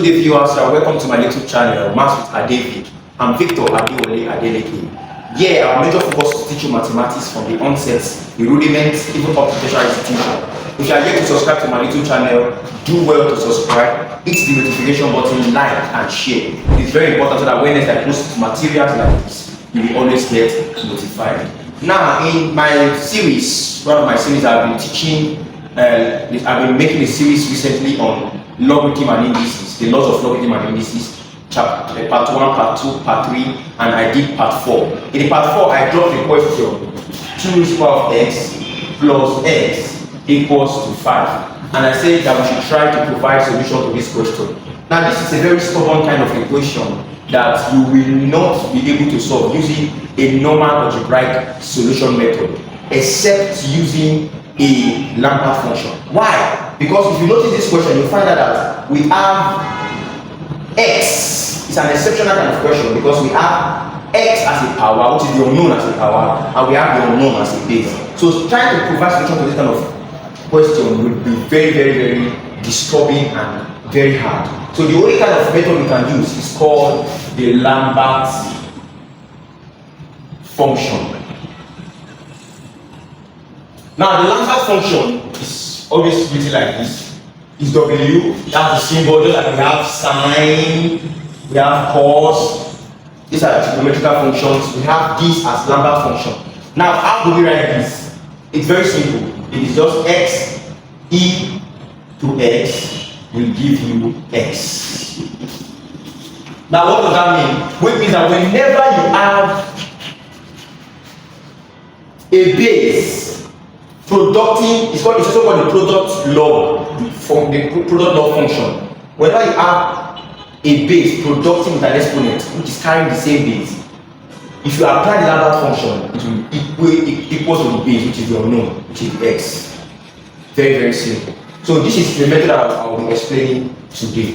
Good day, viewers. Welcome to my YouTube channel, Maths with Adevi. I'm Victor Adewale Adeleke. Here, our major focus is to teach you mathematics from the onset, the rudiments, even up to tertiary institution. If you are yet to subscribe to my YouTube channel, do well to subscribe, hit the notification button, like and share. It is very important so that when I post materials like this, you will always get notified. Now, in my series, one of my series I've been teaching, I've been making a series recently on logarithm and indices, the laws of logarithm and indices, part 1, part 2, part 3, and I did part 4. In part 4, I dropped the question 2 raised to the power of x plus x equals to 5. And I said that we should try to provide solution to this question. Now, this is a very stubborn kind of equation that you will not be able to solve using a normal algebraic solution method, except using a Lambert function. Why? Because if you notice this question, you'll find out that we have x. It's an exceptional kind of question because we have x as a power, which is the unknown as a power, and we have the unknown as a base. So trying to provide solution to this kind of question would be very, very, very disturbing and very hard. So the only kind of method we can use is called the Lambert function. Now, the Lambert function is always written like this. It's W, that's the symbol, just like we have sine, we have cos. These are trigonometrical functions. We have this as Lambert function. Now, how do we write this? It's very simple. It is just x e to x will give you x. Now, what does that mean? Which means that whenever you have a base producting, it's also called the product log from the product log function. Whenever you have a base producting with an exponent which is carrying the same base, if you apply the Lambert function, it will equal to the base, which is the unknown, which is x. Very, very simple. So this is the method that I will be explaining today.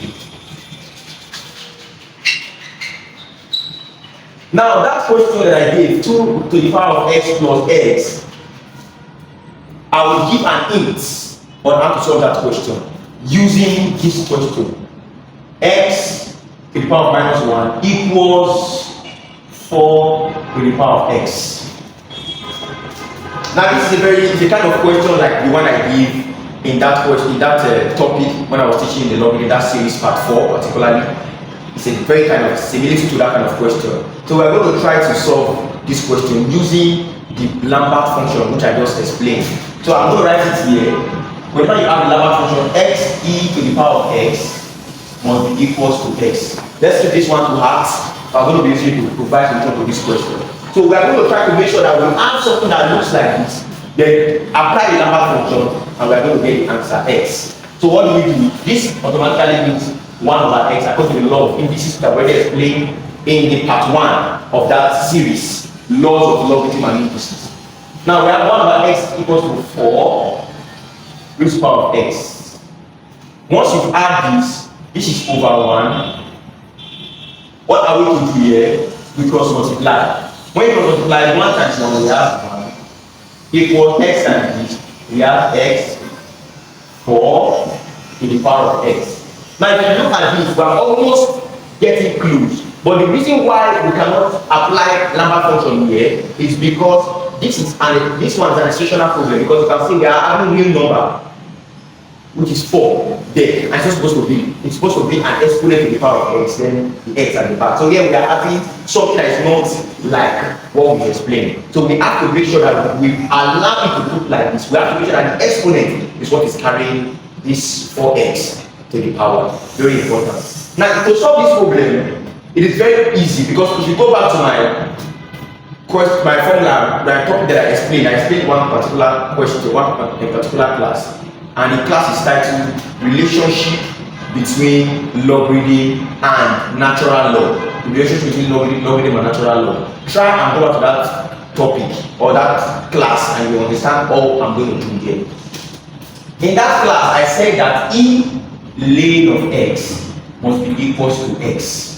Now that question that I gave, 2 to the power of x plus x, I will give an hint on how to solve that question using this question. X to the power of minus 1 equals 4 to the power of x. Now this is a kind of question like the one I give in that question, topic when I was teaching the logarithm, that series part 4 particularly. It's a very kind of similarity to that kind of question. So we're going to try to solve this question using the Lambert function, which I just explained. So I'm going to write it here. Whenever you have the Lambert function, x e to the power of x must be equals to x. Let's keep this one to heart. I'm going to be using to provide solution to this question. So we are going to try to make sure that we have something that looks like this. Then apply the Lambert function, and we are going to get the answer x. So what do we do? This automatically means 1 over x according to the law of indices that we already explained in the part 1 of that series, laws of logarithm and indices. Now we have 1 over x equals to 4 raised to the power of x. Once you add this is over 1. What are we to do here? We cross multiply. When you multiply 1 times 1, we have 1 equals x times this. We have x 4 to the power of x. Now if you look at this, we are almost getting close. But the reason why we cannot apply Lambert function here is because this one is an exceptional problem, because you can see we are having a real number, which is 4 there, and it's supposed to be an exponent to the power of x, then the x at the back. So here we are having something that is not like what we explained. So we have to make sure that we allow it to look like this. We have to make sure that the exponent is what is carrying this 4x to the power. Very important. Now to solve this problem, it is very easy, because if you go back to my formula, my topic that I explained one particular question, a particular class, and the class is titled Relationship between Logarithm and Natural Law. The relationship between logarithm and natural law. Try and go back to that topic or that class, and you understand all I'm going to do here. In that class, I said that E lane of x must be equal to x.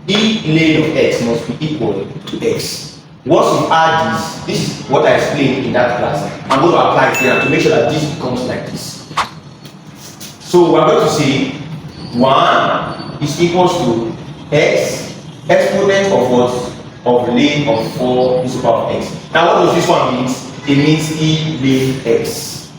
E lane of x must be equal to x. Once you add this is what I explained in that class. I'm going to apply it here to make sure that this becomes like this. So we're going to say 1 is equals to x exponent of what? Of lane of 4 is power of x. Now what does this one mean? It means e lane x.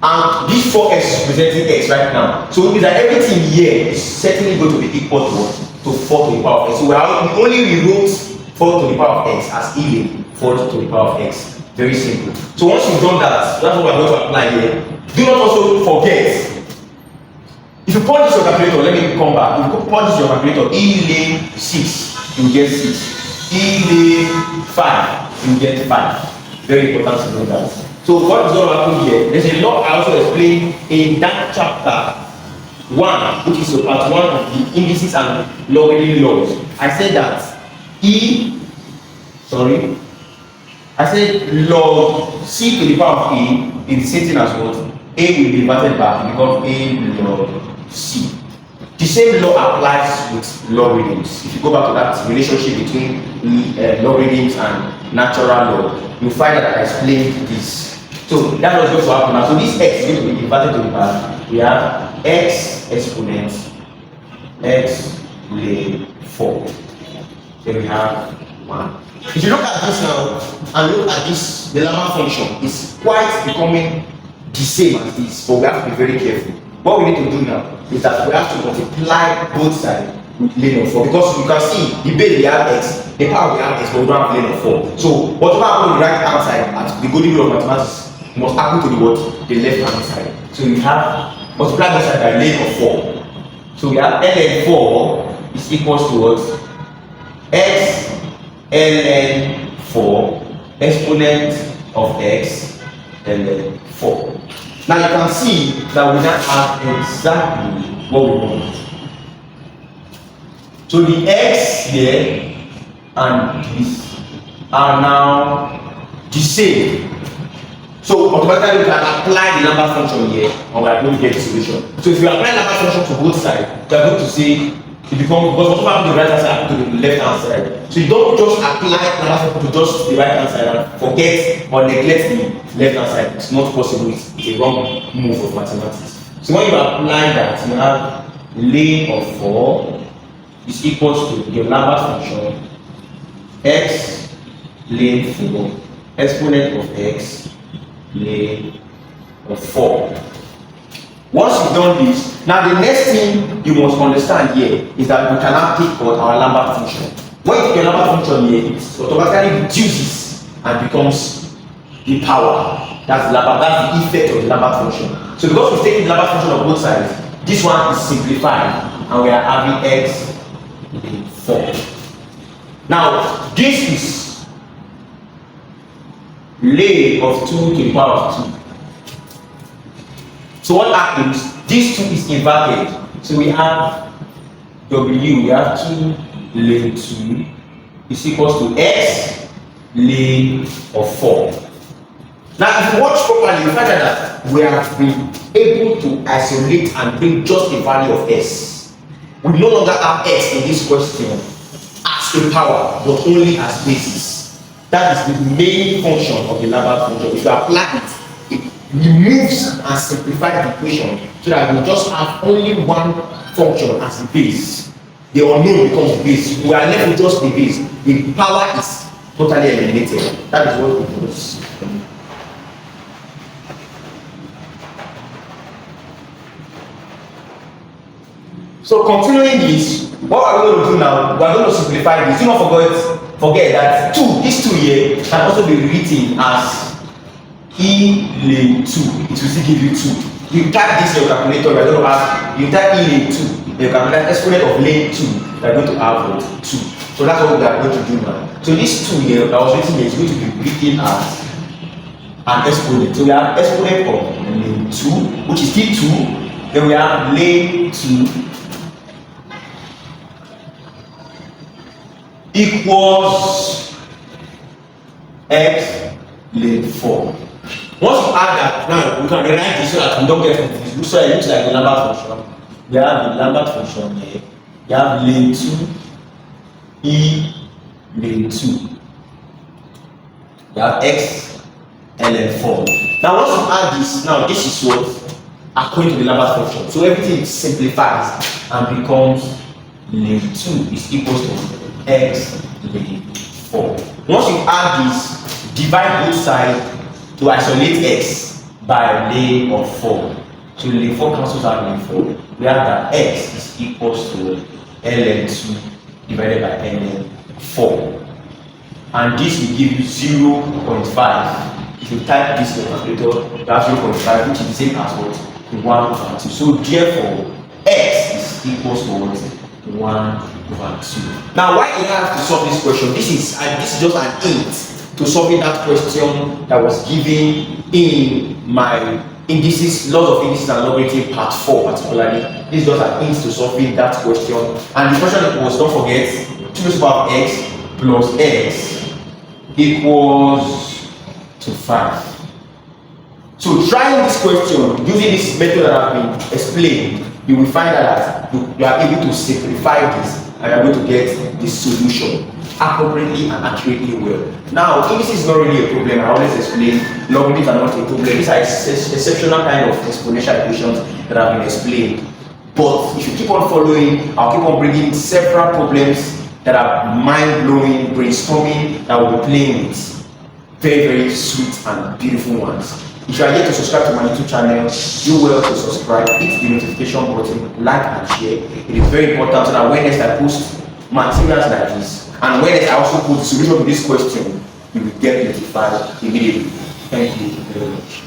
And this 4x is representing x right now. So it means that everything here is certainly going to be equal to what? To 4 to the power of x. So we only rewrote 4 to the power of x as e lane 4 to the power of x. Very simple. So once you've done that, that's what we're going to apply here. Do not also forget, if you punch this your calculator, let me come back. If you punch this your calculator, e lane 6, you get 6. E lane 5, you get 5. Very important to know that. So what is going to happen here? There's a law I also explained in that chapter 1, which is part 1 of the indices and logarithm laws. I said that I said log c to the power of a is the same thing as what? A will be inverted back, it becomes a log c. The same law applies with logarithms. If you go back to that relationship between logarithms and natural law, you'll find that I explained this. So that's what's going to happen now. So this x is going to be inverted to the back. We have x exponent x lane 4. Then we have 1. If you look at this now and look at this, the Lambert function is quite becoming the same as this, but we have to be very careful. What we need to do now is that we have to multiply both sides with lane of 4, because you can see the base we have x, the power we have x, but we don't have lane of 4. So whatever happens on the right hand side at the golden rule of mathematics must happen to the what? The left hand side. So we have multiply both sides by lane of 4. So we have ln 4 is equals to what? X ln 4 exponent of x ln 4. Now you can see that we now have exactly what we want. So the x here and this are now the same. So automatically we can apply the Lambert function here and we are going to get the solution. So if you apply Lambert function to both sides, you are going to see it becomes, because whatever happens to the right hand side happens to the left hand side. So you don't just apply Lambert function to just the right hand side and forget or neglect the left hand side. It's not possible. It's a wrong move of mathematics. So when you apply that, you have lane of 4 is equals to your Lambert function x lane 4 exponent of x lane of 4. Once you've done this, now the next thing you must understand here is that we cannot take out our Lambert function. When you take your Lambert function here, it automatically reduces and becomes the power. That's the effect of the Lambert function. So because we've taken the Lambert function on both sides, this one is simplified and we are having x in 4. Now this is lane of 2 to the power of 2. So what happens? This 2 is inverted. So we have w, we have 2 lane 2 is equals to x lane of 4. Now if you watch properly, you find that we have been able to isolate and bring just the value of s. We no longer have x in this question as a power, but only as basis. That is the main function of the Lambert function. If you apply it, removes and simplifies the equation so that we just have only one function as the base. The unknown becomes the base. We are left with just the base. The power is totally eliminated. That is what we do. So continuing this, what are we going to do now? We are going to simplify this. Do not forget that this 2 here can also be written as e lane 2. It will still give you 2. You type this in your calculator, you are going to have, you type e lane 2, you calculate exponent of lane 2, you are going to have 2. So that's what we are going to do now. So this 2 here that was written here is going to be written as an exponent. So we have exponent of lane 2, which is still 2. Then we have lane 2 equals x lane 4. Once you add that, now we can rewrite this so that we don't get confused. So it looks like the Lambert function. We have the Lambert function here. You have lane 2 e lane 2. You have x ln 4. Now once you add this, now this is what according to the Lambert function. So everything simplifies and becomes ln 2 is equals to x ln 4. Once you add this, divide both sides to isolate x by ln of 4. So ln 4 cancels out ln 4. We have that x is equals to ln 2 divided by ln 4. And this will give you 0.5. If you type this in your calculator, you have 0.5, which is the same as what? 1/2. So therefore, x is equals to what? 1/2. Now, why did I have to solve this question? This is just an hint to solving that question that was given in my indices, laws of indices and logarithm part 4 particularly. This is just an hint to solving that question. And the question was, don't forget, 2 to the power of x plus x equals to 5. So trying this question using this method that I've been explained, you will find that you are able to simplify this and you are going to get the solution appropriately and accurately well. Now, this is not really a problem. I always explain logarithms are not a problem. These are exceptional kind of exponential equations that have been explained. But if you keep on following, I'll keep on bringing several problems that are mind-blowing, brainstorming, that we'll be playing with. Very, very sweet and beautiful ones. If you are yet to subscribe to my YouTube channel, do well to subscribe, hit the notification button, like and share. It is very important so that when next I post materials like this, and when next I also put the solution to this question, you will get notified immediately. Thank you very much.